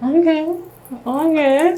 Okay. Okay.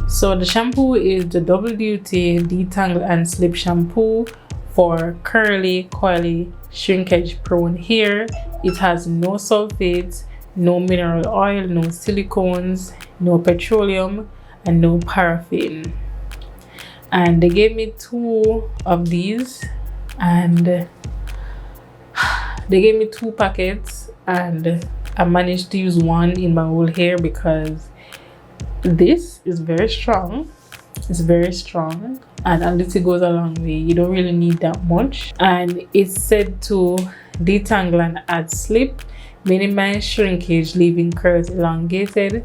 So the shampoo is the double duty detangle and slip shampoo for curly, coily, shrinkage prone hair. It has no sulfates, no mineral oil, no silicones, no petroleum, and no paraffin. And they gave me 2 of these, and they gave me 2 packets, and I managed to use 1 in my whole hair because this is very strong. It's very strong, and a little goes a long way. You don't really need that much, and it's said to detangle and add slip, minimize shrinkage, leaving curls elongated,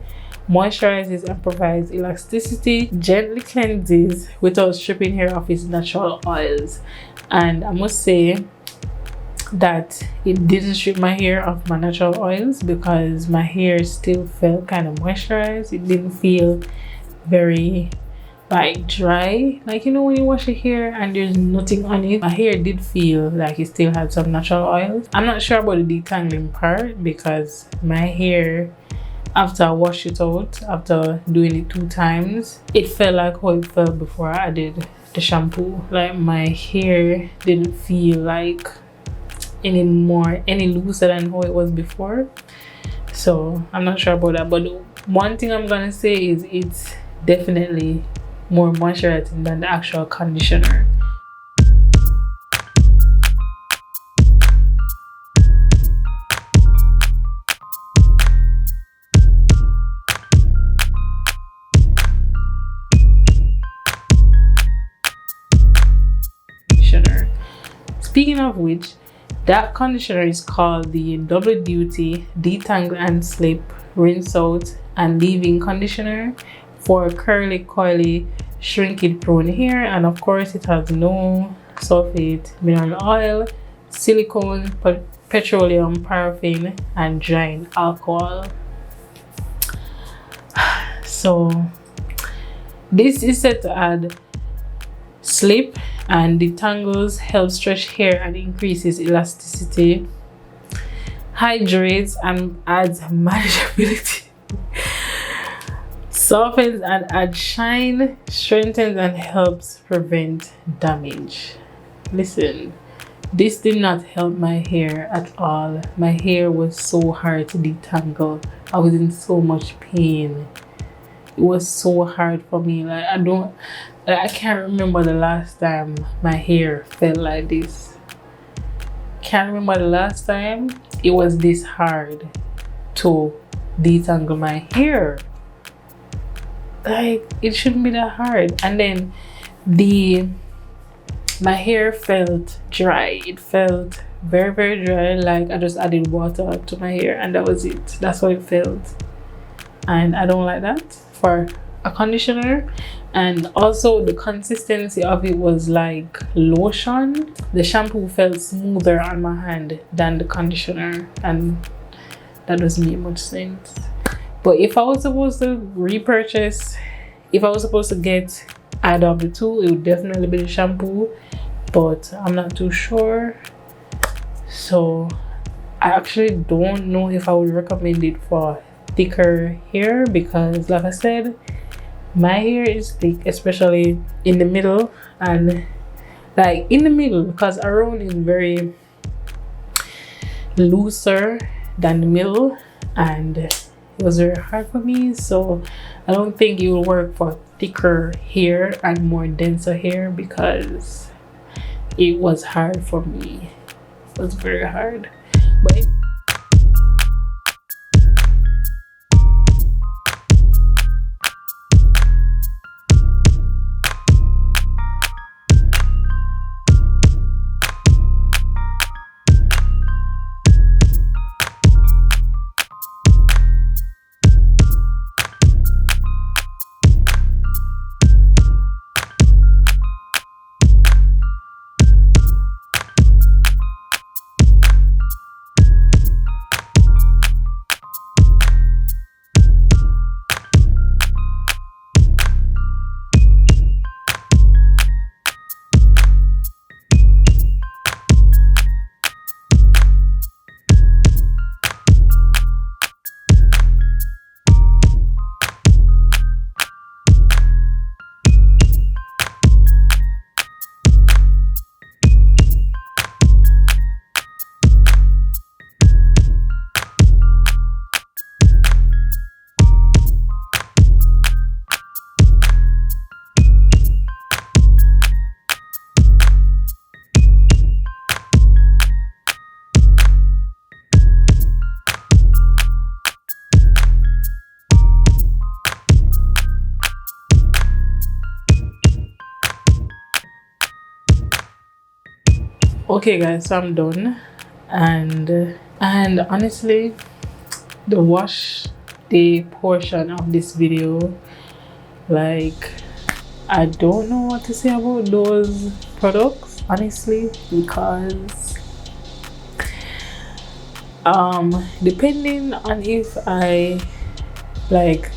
moisturizes and provides elasticity, gently cleanses without stripping hair of its natural oils. And I must say that it didn't strip my hair of my natural oils because my hair still felt kind of moisturized. It didn't feel very like dry, like you know when you wash your hair and there's nothing on it. My hair did feel like it still had some natural oils. I'm not sure about the detangling part because my hair, after I washed it out, after doing it 2 times, it felt like how it felt before I added the shampoo. Like my hair didn't feel like any looser than how it was before. So I'm not sure about that, but one thing I'm gonna say is it's definitely more moisturizing than the actual conditioner. Speaking of which, that conditioner is called the Double Duty Detangle and Slip Rinse Out and Leave-In Conditioner for curly, coily, shrinkage prone hair. And of course, it has no sulfate, mineral oil, silicone, petroleum, paraffin, and drying alcohol. So this is said to add slip and detangles, help stretch hair and increases elasticity, hydrates and adds manageability, softens and adds shine, strengthens and helps prevent damage. Listen, this did not help my hair at all. My hair was so hard to detangle. I was in so much pain. It was so hard for me. Like I can't remember the last time my hair felt like this. Can't remember the last time it was this hard to detangle my hair. Like it shouldn't be that hard. And then my hair felt dry. It felt very, very dry. Like I just added water to my hair and that was it. That's how it felt. And I don't like that for a conditioner. And also the consistency of it was like lotion. The shampoo felt smoother on my hand than the conditioner, and that doesn't make much sense. But if I was supposed to repurchase, if I was supposed to get either of the 2, it would definitely be the shampoo, but I'm not too sure. So I actually don't know if I would recommend it for thicker hair because like I said, my hair is thick, especially in the middle, and like in the middle because around is very looser than the middle, and it was very hard for me. So I don't think it will work for thicker hair and more denser hair because it was hard for me. It was very hard. But Okay guys, so I'm done, and honestly, the wash day portion of this video, like, I don't know what to say about those products honestly, because depending on if I like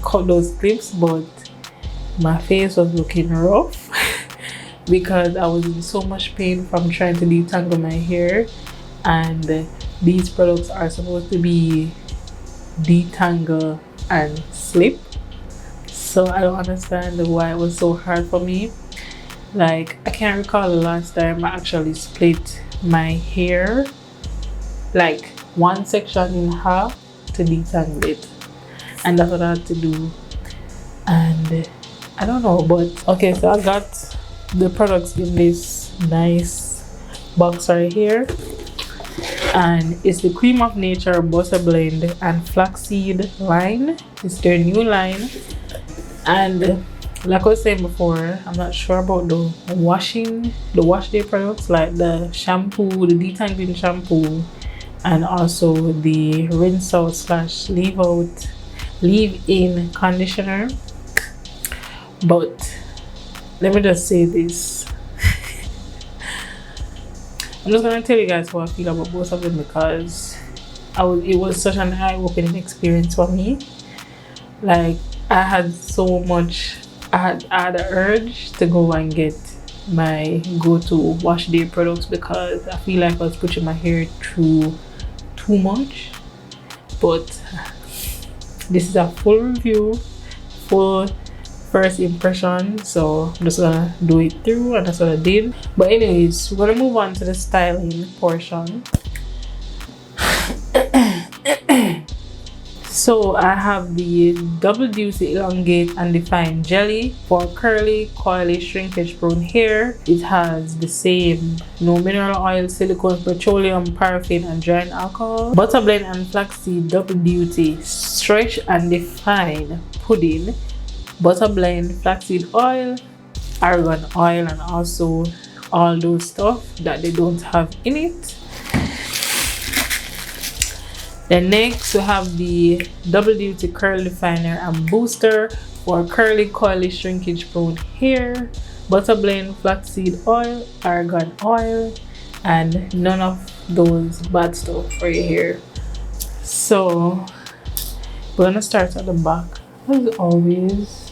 cut those clips, but my face was looking rough because I was in so much pain from trying to detangle my hair, and these products are supposed to be detangle and slip, so I don't understand why it was so hard for me. Like, I can't recall the last time I actually split my hair, like one section in half, to detangle it, and that's what I had to do. And I don't know, but okay, so I got the products in this nice box right here, and it's the Cream of Nature Butter Blend and Flaxseed line. It's their new line, and like I was saying before, I'm not sure about the wash day products, like the shampoo, the detangling shampoo, and also the rinse out slash leave in conditioner. But let me just say this. I'm just gonna tell you guys how I feel about both of them, because it was such an eye-opening experience for me. Like, I had the urge to go and get my go-to wash day products, because I feel like I was pushing my hair through too much. But this is a full review, full first impression, so I'm just gonna do it through, and that's what I did. But anyways, we're gonna move on to the styling portion. So I have the Double Duty Elongate and Define Jelly for curly, coily, shrinkage prone hair. It has the same no mineral oil, silicone, petroleum, paraffin, and drying alcohol. Butter Blend and Flaxseed Double Duty Stretch and Define Pudding, Butter Blend, Flaxseed oil, argan oil, and also all those stuff that they don't have in it. Then next we have the Double Duty Curl Definer and Booster for curly, coily, shrinkage prone hair. Butter Blend, Flaxseed oil, argan oil, and none of those bad stuff for your hair. So we're gonna start at the back. As always,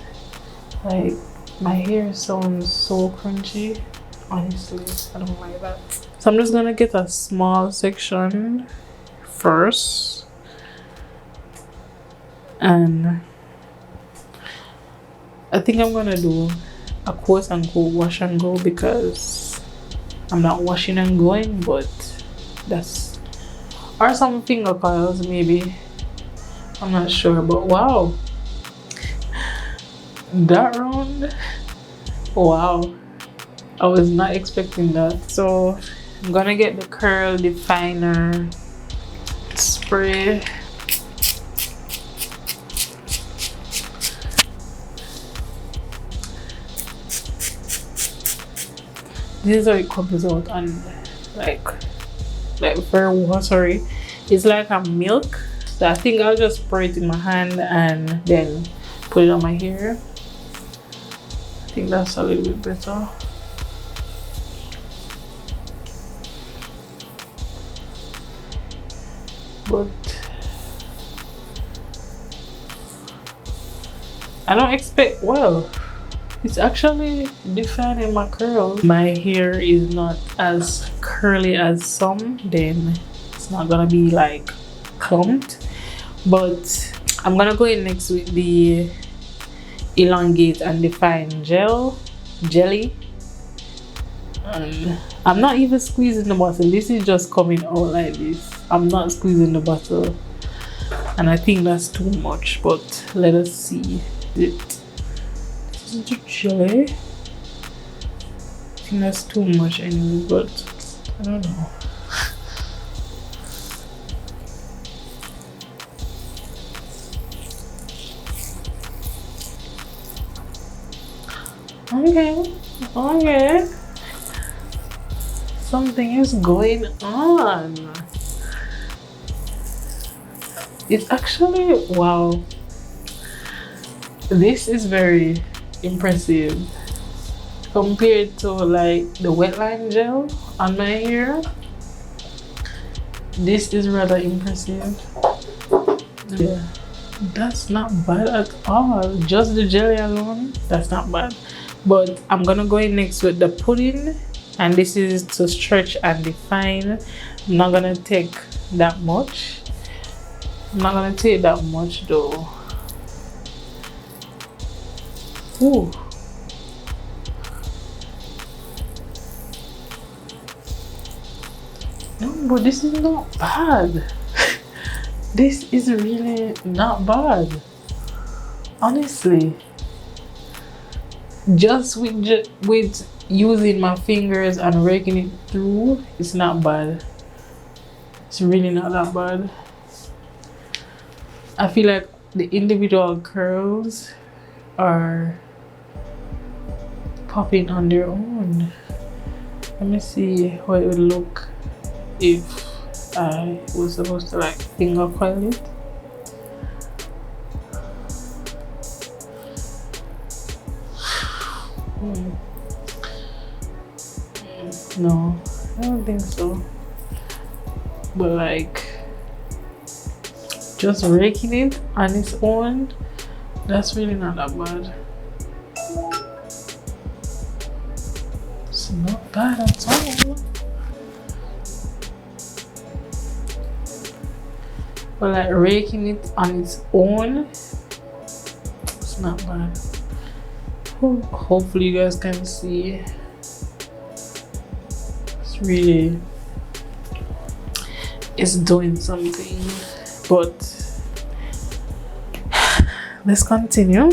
like, my hair sounds so crunchy. Honestly, I don't like that. So I'm just gonna get a small section first, and I think I'm gonna do a quote unquote wash and go, because I'm not washing and going, but that's, or some finger coils maybe, I'm not sure. But wow, that round, wow, I was not expecting that. So I'm gonna get the curl definer spray. This is how it comes out, and like very watery. It's like a milk. So I think I'll just spray it in my hand and then put it on my hair. I think that's a little bit better. But I don't expect, well, it's actually defining my curls. My hair is not as curly as some, then it's not gonna be like clumped. But I'm gonna go in next with the Elongate and Define jelly. I'm not even squeezing the bottle. This is just coming out like this. I'm not squeezing the bottle, and I think that's too much, but let us see. This is the jelly. I think that's too much anyway, but I don't know. Okay. something is going on. It's actually, wow. This is very impressive compared to like the wetline gel on my hair. This is rather impressive. Yeah, that's not bad at all. Just the jelly alone, that's not bad. But I'm gonna go in next with the pudding, and this is to stretch and define. I'm not gonna take that much. I'm not gonna take that much though. Ooh. No, but this is not bad. This is really not bad. Honestly. Just with using my fingers and raking it through, it's not bad. It's really not that bad. I feel like the individual curls are popping on their own. Let me see how it would look if I was supposed to like finger coil it. No, I don't think so. But like just raking it on its own, that's really not that bad. It's not bad at all. But like raking it on its own, it's not bad. Hopefully you guys can see. It's really, it's doing something. But let's continue.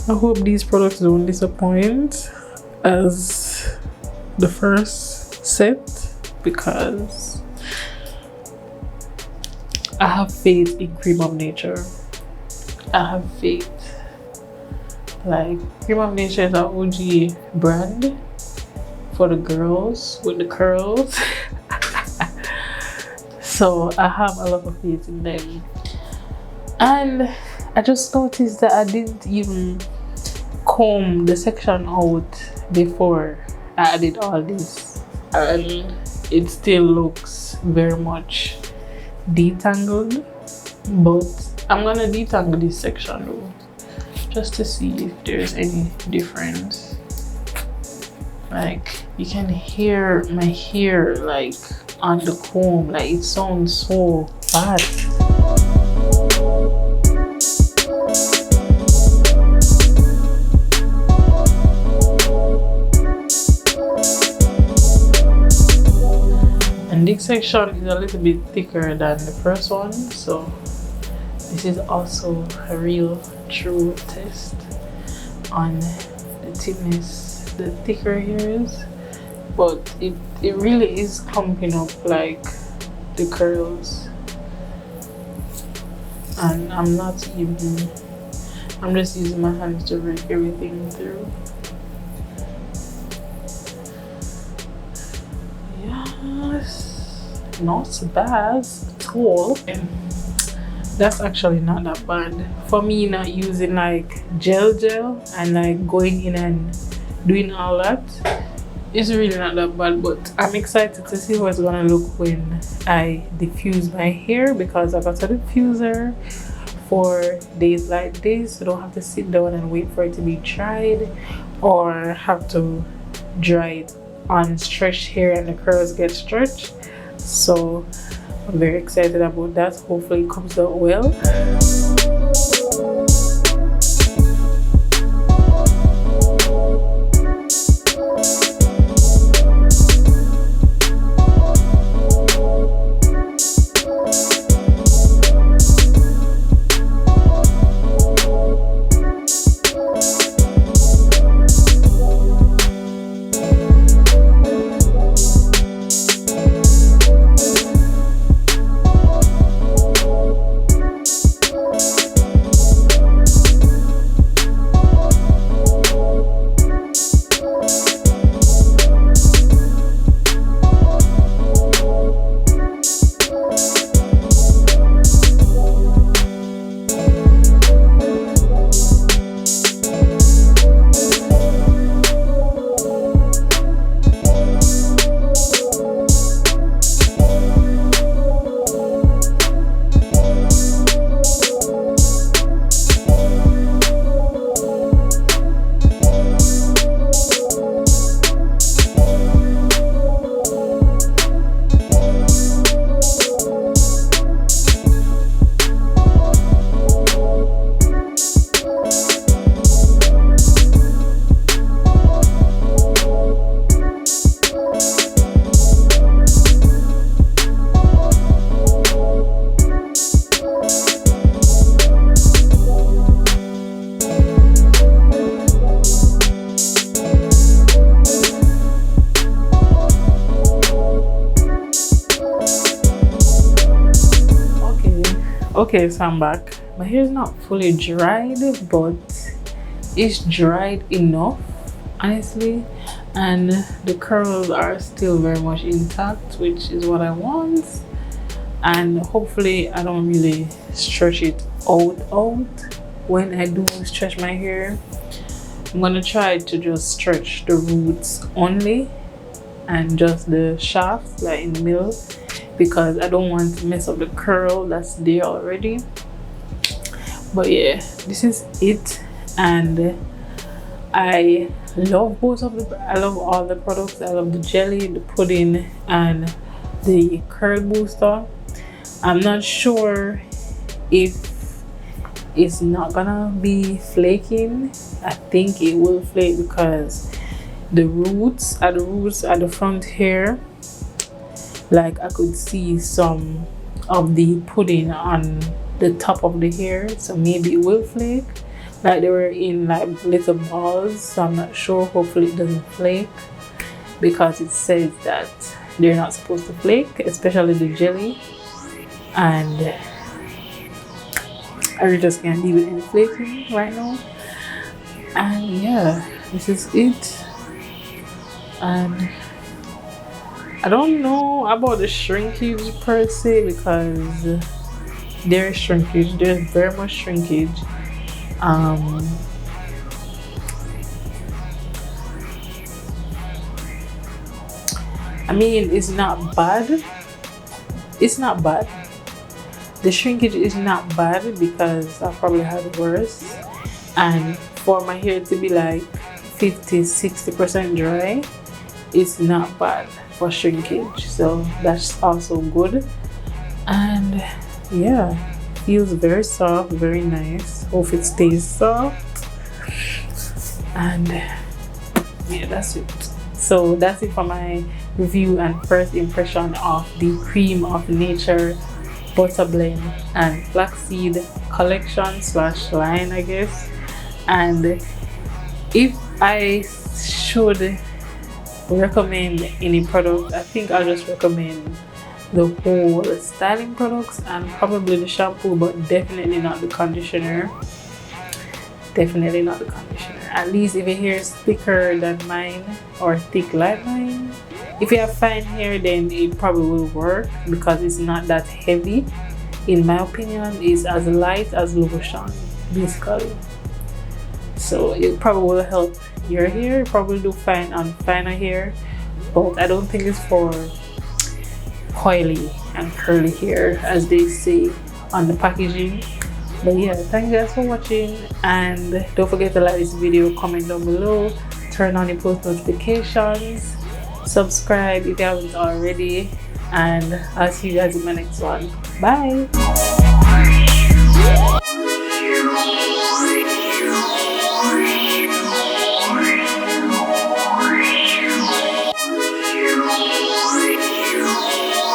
I hope these products don't disappoint as the first set, because I have faith in Creme of Nature. I have faith. Like, Creme of Nature is an OG brand for the girls with the curls. So I have a lot of faith in them. And I just noticed that I didn't even comb the section out before I added all this. And it still looks very much detangled. But I'm gonna detangle this section though, just to see if there's any difference. Like, you can hear my hair like on the comb, like it sounds so bad. And this section is a little bit thicker than the first one, so this is also a real true test on the thickness, the thicker hairs. But it really is clumping up like the curls, and I'm just using my hands to rake everything through. Yes, not bad at all. And that's actually not that bad for me. Not using like gel and like going in and doing all that, it's really not that bad. But I'm excited to see how it's gonna look when I diffuse my hair, because I got a diffuser for days like this. So I don't have to sit down and wait for it to be dried, or have to dry it on stretched hair and the curls get stretched. So I'm very excited about that. Hopefully it comes out well. Okay, so I'm back. My hair is not fully dried, but it's dried enough, honestly, and the curls are still very much intact, which is what I want. And hopefully I don't really stretch it out when I do stretch my hair. I'm gonna try to just stretch the roots only and just the shaft, like in the middle, because I don't want to mess up the curl that's there already. But yeah, this is it, and I love both of the, I love all the products. I love the jelly, the pudding, and the curl booster. I'm not sure if it's not gonna be flaking. I think it will flake because the roots at the front here, like I could see some of the pudding on the top of the hair, so maybe it will flake. Like they were in like little balls, so I'm not sure. Hopefully it doesn't flake, because it says that they're not supposed to flake, especially the jelly. And I just can't deal with any flaking right now. And yeah, this is it. And I don't know about the shrinkage per se, because there's shrinkage, there's very much shrinkage. I mean, it's not bad. It's not bad. The shrinkage is not bad, because I probably had worse. And for my hair to be like 50-60% dry, it's not bad for shrinkage, so that's also good. And yeah, feels very soft, very nice. Hope it stays soft. And yeah, that's it. So that's it for my review and first impression of the Cream of Nature Butter Blend and Flaxseed collection / line, I guess. And if I should recommend any product, I think I'll just recommend the whole styling products and probably the shampoo, but definitely not the conditioner. Definitely not the conditioner. At least if your hair is thicker than mine or thick like mine, if you have fine hair, then it probably will work, because it's not that heavy. In my opinion, it's as light as lotion, basically. So it probably will help your hair. Probably do fine on finer hair, but I don't think it's for coily and curly hair, as they say on the packaging. But yeah, thank you guys for watching, and don't forget to like this video, comment down below, turn on your post notifications, subscribe if you haven't already, and I'll see you guys in my next one. Bye.